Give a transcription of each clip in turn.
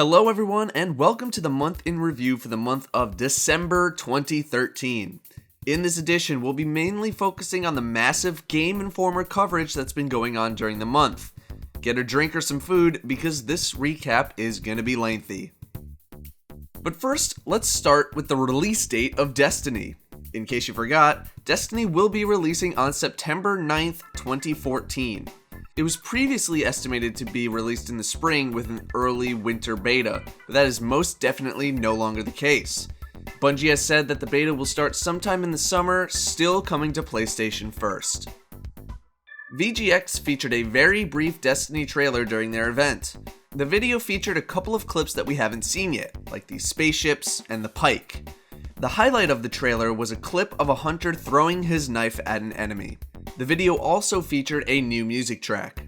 Hello everyone and welcome to the month in review for the month of December 2013. In this edition, we'll be mainly focusing on the massive Game Informer coverage that's been going on during the month. Get a drink or some food because this recap is gonna be lengthy. But first, let's start with the release date of Destiny. In case you forgot, Destiny will be releasing on September 9th, 2014. It was previously estimated to be released in the spring with an early winter beta, but that is most definitely no longer the case. Bungie has said that the beta will start sometime in the summer, still coming to PlayStation first. VGX featured a very brief Destiny trailer during their event. The video featured a couple of clips that we haven't seen yet, like the spaceships and the pike. The highlight of the trailer was a clip of a hunter throwing his knife at an enemy. The video also featured a new music track.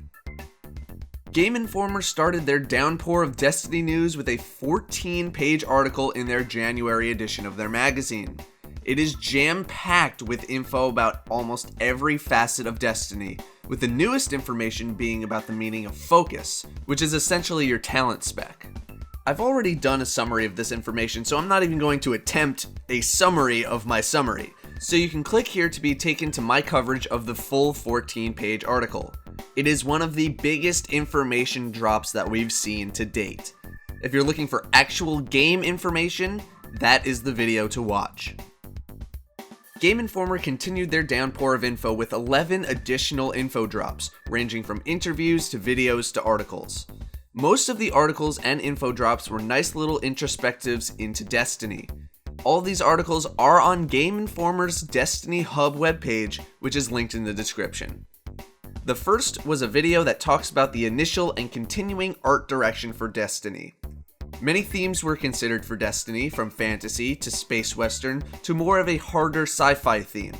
Game Informer started their downpour of Destiny news with a 14-page article in their January edition of their magazine. It is jam-packed with info about almost every facet of Destiny, with the newest information being about the meaning of focus, which is essentially your talent spec. I've already done a summary of this information, so I'm not even going to attempt a summary of my summary. So you can click here to be taken to my coverage of the full 14-page article. It is one of the biggest information drops that we've seen to date. If you're looking for actual game information, that is the video to watch. Game Informer continued their downpour of info with 11 additional info drops, ranging from interviews to videos to articles. Most of the articles and info drops were nice little introspectives into Destiny. All these articles are on Game Informer's Destiny Hub webpage, which is linked in the description. The first was a video that talks about the initial and continuing art direction for Destiny. Many themes were considered for Destiny, from fantasy to space western to more of a harder sci-fi theme.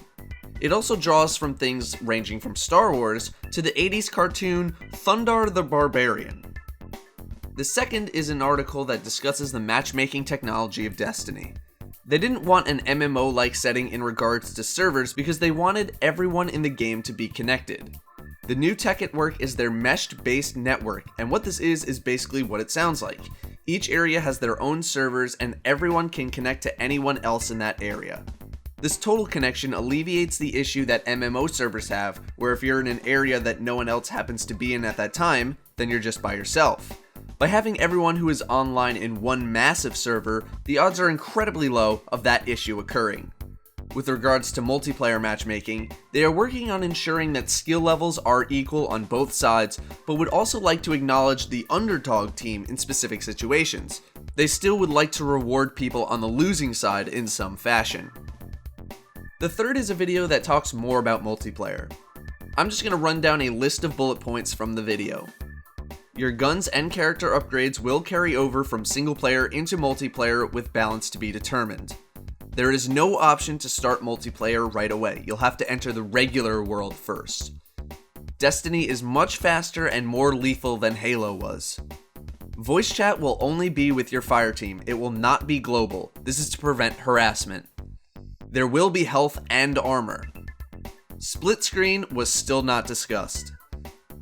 It also draws from things ranging from Star Wars to the 80s cartoon Thundar the Barbarian. The second is an article that discusses the matchmaking technology of Destiny. They didn't want an MMO-like setting in regards to servers because they wanted everyone in the game to be connected. The new tech at work is their meshed-based network, and what this is basically what it sounds like. Each area has their own servers and everyone can connect to anyone else in that area. This total connection alleviates the issue that MMO servers have, where if you're in an area that no one else happens to be in at that time, then you're just by yourself. By having everyone who is online in one massive server, the odds are incredibly low of that issue occurring. With regards to multiplayer matchmaking, they are working on ensuring that skill levels are equal on both sides, but would also like to acknowledge the underdog team in specific situations. They still would like to reward people on the losing side in some fashion. The third is a video that talks more about multiplayer. I'm just going to run down a list of bullet points from the video. Your guns and character upgrades will carry over from single player into multiplayer with balance to be determined. There is no option to start multiplayer right away. You'll have to enter the regular world first. Destiny is much faster and more lethal than Halo was. Voice chat will only be with your fire team. It will not be global. This is to prevent harassment. There will be health and armor. Split screen was still not discussed.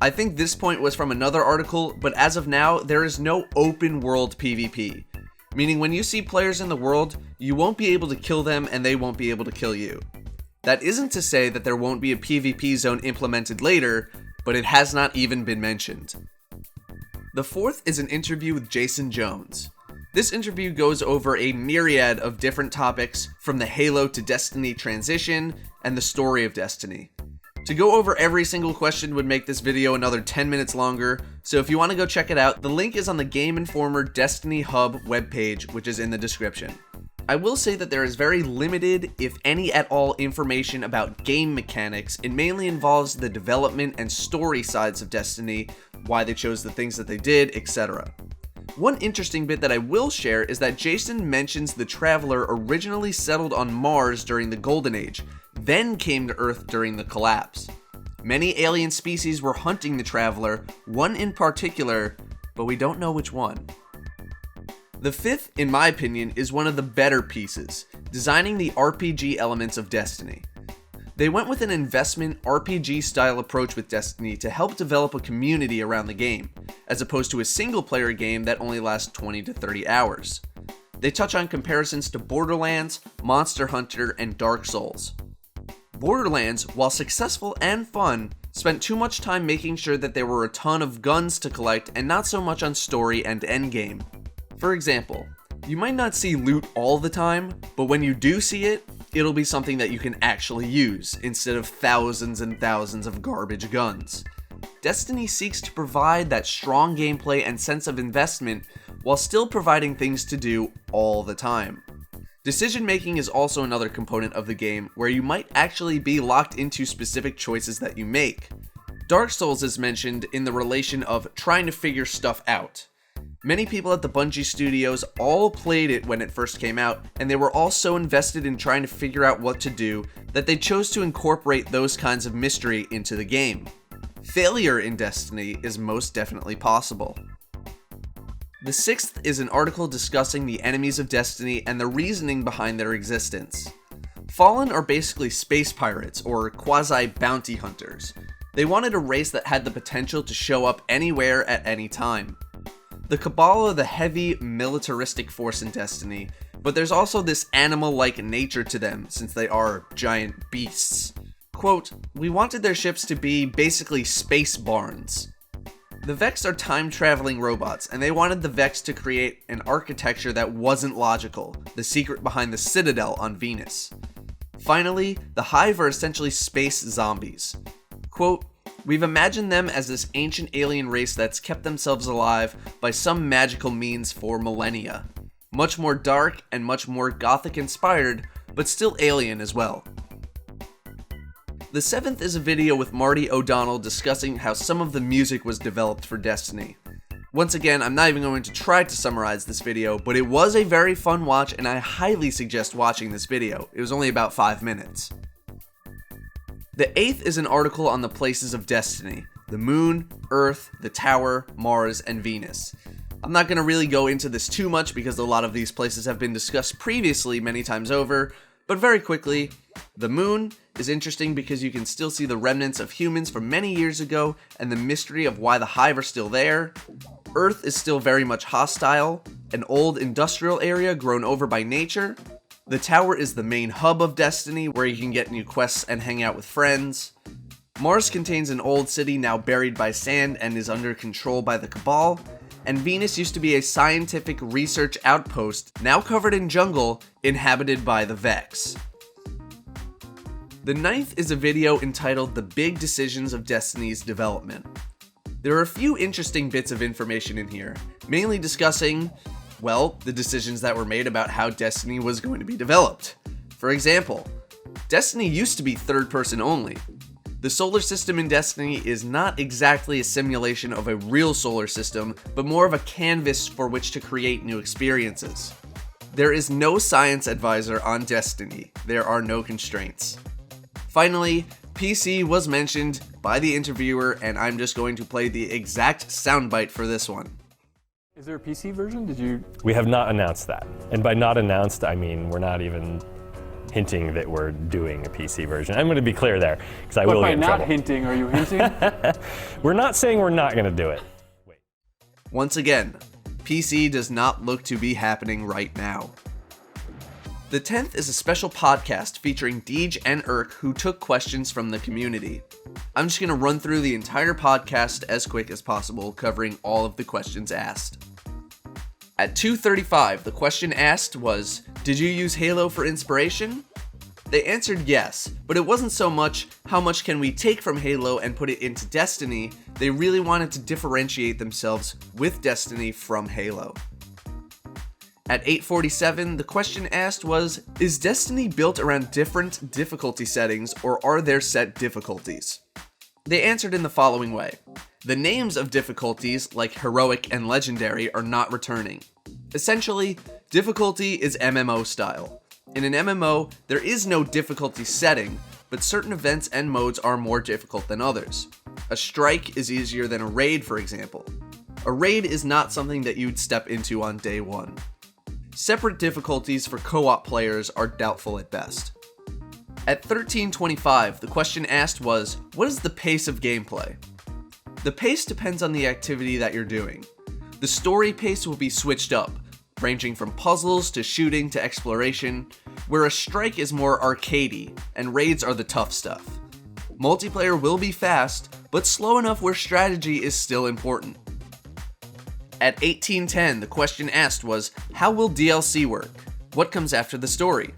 I think this point was from another article, but as of now, there is no open world PvP. Meaning when you see players in the world, you won't be able to kill them and they won't be able to kill you. That isn't to say that there won't be a PvP zone implemented later, but it has not even been mentioned. The fourth is an interview with Jason Jones. This interview goes over a myriad of different topics, from the Halo to Destiny transition and the story of Destiny. To go over every single question would make this video another 10 minutes longer, so if you want to go check it out, the link is on the Game Informer Destiny Hub webpage, which is in the description. I will say that there is very limited, if any at all, information about game mechanics. It mainly involves the development and story sides of Destiny, why they chose the things that they did, etc. One interesting bit that I will share is that Jason mentions the Traveler originally settled on Mars during the Golden Age, then came to Earth during the collapse. Many alien species were hunting the Traveler, one in particular, but we don't know which one. The fifth, in my opinion, is one of the better pieces, designing the RPG elements of Destiny. They went with an investment RPG style approach with Destiny to help develop a community around the game, as opposed to a single-player game that only lasts 20 to 30 hours. They touch on comparisons to Borderlands, Monster Hunter, and Dark Souls. Borderlands, while successful and fun, spent too much time making sure that there were a ton of guns to collect and not so much on story and endgame. For example, you might not see loot all the time, but when you do see it, it'll be something that you can actually use, instead of thousands and thousands of garbage guns. Destiny seeks to provide that strong gameplay and sense of investment while still providing things to do all the time. Decision making is also another component of the game where you might actually be locked into specific choices that you make. Dark Souls is mentioned in the relation of trying to figure stuff out. Many people at the Bungie studios all played it when it first came out, and they were all so invested in trying to figure out what to do that they chose to incorporate those kinds of mystery into the game. Failure in Destiny is most definitely possible. The sixth is an article discussing the enemies of Destiny and the reasoning behind their existence. Fallen are basically space pirates, or quasi-bounty hunters. They wanted a race that had the potential to show up anywhere at any time. The Cabal are the heavy, militaristic force in Destiny, but there's also this animal-like nature to them since they are giant beasts. Quote, "We wanted their ships to be basically space barns." The Vex are time-traveling robots, and they wanted the Vex to create an architecture that wasn't logical, the secret behind the Citadel on Venus. Finally, the Hive are essentially space zombies. Quote, "We've imagined them as this ancient alien race that's kept themselves alive by some magical means for millennia. Much more dark and much more Gothic-inspired, but still alien as well." The seventh is a video with Marty O'Donnell discussing how some of the music was developed for Destiny. Once again, I'm not even going to try to summarize this video, but it was a very fun watch and I highly suggest watching this video. It was only about 5 minutes. The eighth is an article on the places of Destiny: the Moon, Earth, the Tower, Mars, and Venus. I'm not going to really go into this too much because a lot of these places have been discussed previously many times over, but very quickly, the Moon is interesting because you can still see the remnants of humans from many years ago and the mystery of why the Hive are still there. Earth is still very much hostile, an old industrial area grown over by nature. The Tower is the main hub of Destiny where you can get new quests and hang out with friends. Mars contains an old city now buried by sand and is under control by the Cabal. And Venus used to be a scientific research outpost, now covered in jungle, inhabited by the Vex. The ninth is a video entitled "The Big Decisions of Destiny's Development." There are a few interesting bits of information in here, mainly discussing, well, the decisions that were made about how Destiny was going to be developed. For example, Destiny used to be third-person only. The solar system in Destiny is not exactly a simulation of a real solar system, but more of a canvas for which to create new experiences. There is no science advisor on Destiny. There are no constraints. Finally, PC was mentioned by the interviewer, and I'm just going to play the exact soundbite for this one. Is there a PC version? We have not announced that. And by not announced, I mean we're not even hinting that we're doing a PC version. I'm going to be clear there, because I will get in trouble. But by not hinting, are you hinting? We're not saying we're not going to do it. Wait. Once again, PC does not look to be happening right now. The 10th is a special podcast featuring Deej and Urk, who took questions from the community. I'm just going to run through the entire podcast as quick as possible, covering all of the questions asked. At 2:35, the question asked was, "Did you use Halo for inspiration?" They answered yes, but it wasn't so much how much can we take from Halo and put it into Destiny. They really wanted to differentiate themselves with Destiny from Halo. At 8:47, the question asked was, "Is Destiny built around different difficulty settings, or are there set difficulties?" They answered in the following way. The names of difficulties, like Heroic and Legendary, are not returning. Essentially, difficulty is MMO style. In an MMO, there is no difficulty setting, but certain events and modes are more difficult than others. A strike is easier than a raid, for example. A raid is not something that you'd step into on day one. Separate difficulties for co-op players are doubtful at best. At 13:25, the question asked was, "What is the pace of gameplay?" The pace depends on the activity that you're doing. The story pace will be switched up, ranging from puzzles to shooting to exploration, where a strike is more arcadey, and raids are the tough stuff. Multiplayer will be fast, but slow enough where strategy is still important. At 1810, the question asked was, how will DLC work? What comes after the story?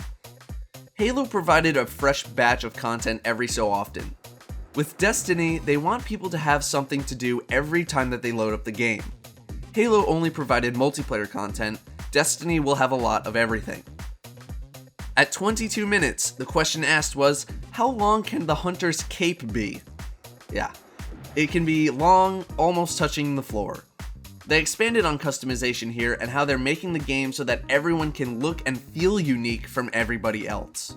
Halo provided a fresh batch of content every so often. With Destiny, they want people to have something to do every time that they load up the game. Halo only provided multiplayer content, Destiny will have a lot of everything. At 22 minutes, the question asked was, how long can the hunter's cape be? Yeah, it can be long, almost touching the floor. They expanded on customization here and how they're making the game so that everyone can look and feel unique from everybody else.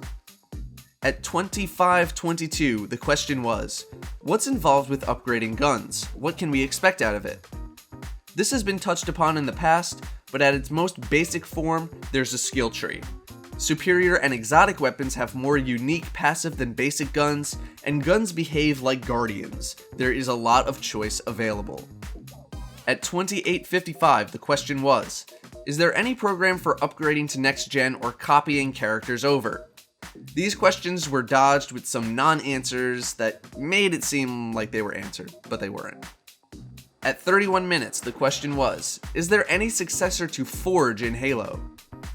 At 25:22, the question was, what's involved with upgrading guns? What can we expect out of it? This has been touched upon in the past, but at its most basic form, there's a skill tree. Superior and exotic weapons have more unique passive than basic guns, and guns behave like guardians. There is a lot of choice available. At 28:55, the question was, is there any program for upgrading to next gen or copying characters over? These questions were dodged with some non-answers that made it seem like they were answered, but they weren't. At 31 minutes, the question was, is there any successor to Forge in Halo?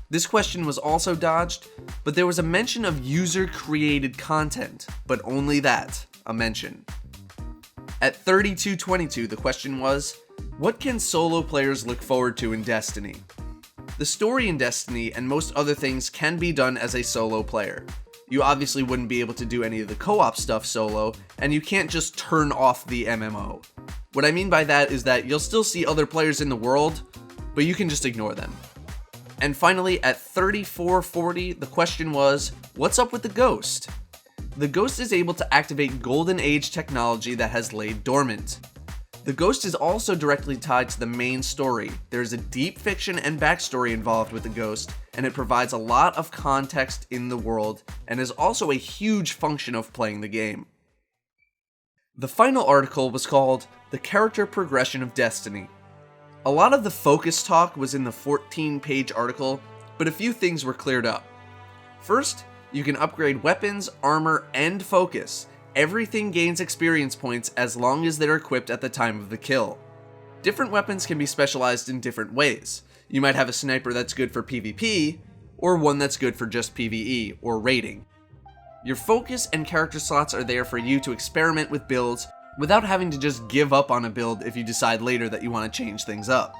This question was also dodged, but there was a mention of user-created content, but only that, a mention. At 32:22, the question was, what can solo players look forward to in Destiny? The story in Destiny and most other things can be done as a solo player. You obviously wouldn't be able to do any of the co-op stuff solo, and you can't just turn off the MMO. What I mean by that is that you'll still see other players in the world, but you can just ignore them. And finally, at 34:40, the question was, what's up with the Ghost? The Ghost is able to activate Golden Age technology that has laid dormant. The Ghost is also directly tied to the main story. There's a deep fiction and backstory involved with the Ghost, and it provides a lot of context in the world, and is also a huge function of playing the game. The final article was called The Character Progression of Destiny. A lot of the focus talk was in the 14-page article, but a few things were cleared up. First, you can upgrade weapons, armor, and focus. Everything gains experience points as long as they're equipped at the time of the kill. Different weapons can be specialized in different ways. You might have a sniper that's good for PvP, or one that's good for just PvE, or raiding. Your focus and character slots are there for you to experiment with builds without having to just give up on a build if you decide later that you want to change things up.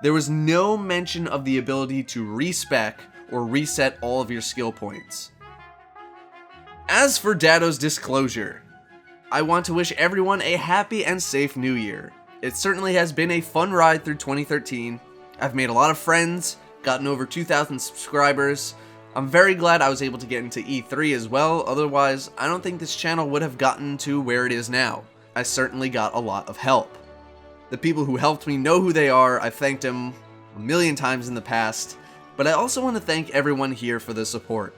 There was no mention of the ability to respec or reset all of your skill points. As for Datto's disclosure, I want to wish everyone a happy and safe new year. It certainly has been a fun ride through 2013. I've made a lot of friends, gotten over 2,000 subscribers. I'm very glad I was able to get into E3 as well, otherwise I don't think this channel would have gotten to where it is now. I certainly got a lot of help. The people who helped me know who they are, I've thanked them a million times in the past, but I also want to thank everyone here for the support.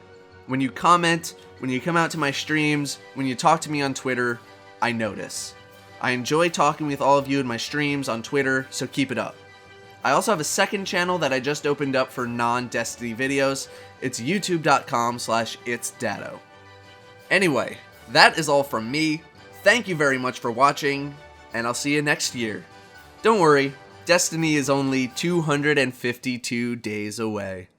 When you comment, when you come out to my streams, when you talk to me on Twitter, I notice. I enjoy talking with all of you in my streams on Twitter, so keep it up. I also have a second channel that I just opened up for non-Destiny videos. It's youtube.com/itsdatto. Anyway, that is all from me. Thank you very much for watching, and I'll see you next year. Don't worry, Destiny is only 252 days away.